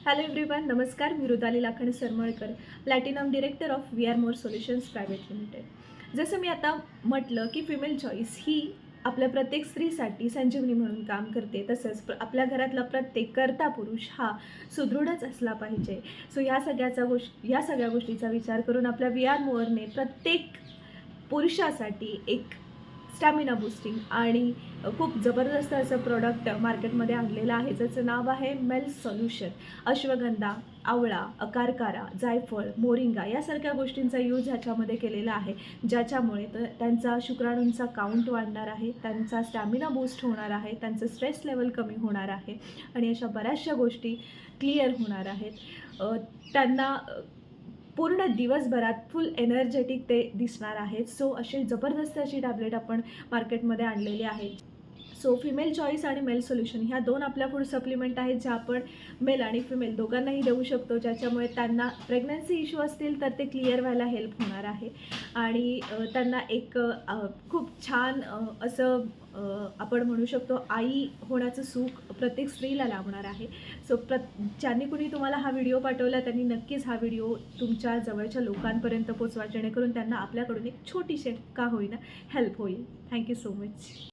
Hello everyone, नमस्कार. मी Rudali Lakhan Saramalkar, platinum director of we are more solutions private limited. जसं मी आता म्हटलं की फिमेल चॉईस ही आपल्या प्रत्येक स्त्रीसाठी संजीवनी म्हणून काम करते. तसंच आपल्या घरातला प्रत्येक कर्ता पुरुष हा सुदृढच असला पाहिजे. सो या सगळ्या गोष्टीचा विचार करून आपल्या वी आर मोअरने प्रत्येक पुरुषासाठी एक स्टॅमिना बूस्टिंग आणि खूप जबरदस्त असं प्रोडक्ट मार्केटमध्ये आणलेलं आहे, ज्याचं नाव आहे मेल सोल्युशन. अश्वगंधा, आवळा, अकारकारा, जायफळ, मोरिंगा यासारख्या गोष्टींचा यूज ह्याच्यामध्ये केलेला आहे, ज्याच्यामुळे त्यांचा शुक्राणूंचा काउंट वाढणार आहे, त्यांचा स्टॅमिना बूस्ट होणार आहे, त्यांचं स्ट्रेस लेवल कमी होणार आहे आणि अशा बऱ्याचशा गोष्टी क्लिअर होणार आहेत. त्यांना पूर्ण दिवसभरात फुल एनर्जेटिक ते दिसणार आहेत. सो अशी जबरदस्त अशी टॅबलेट आपण मार्केटमध्ये आणलेली आहे. सो फिमेल चॉईस आणि मेल सोल्युशन ह्या दोन आपल्या फूड सप्लिमेंट आहेत, ज्या आपण मेल आणि फिमेल दोघांनाही देऊ शकतो, ज्याच्यामुळे त्यांना प्रेग्नन्सी इश्यू असतील तर ते क्लिअर व्हायला हेल्प होणार आहे आणि त्यांना एक खूप छान असं आपण म्हणू शकतो आई होण्याचं सुख प्रत्येक स्त्रीला लाभणार आहे. सो ज्यांनी कुणी तुम्हाला हा व्हिडिओ पाठवला त्यांनी नक्कीच हा व्हिडिओ तुमच्या जवळच्या लोकांपर्यंत पोचवा, जेणेकरून त्यांना आपल्याकडून एक छोटीशी का होईना हेल्प होईल. Thank you so much.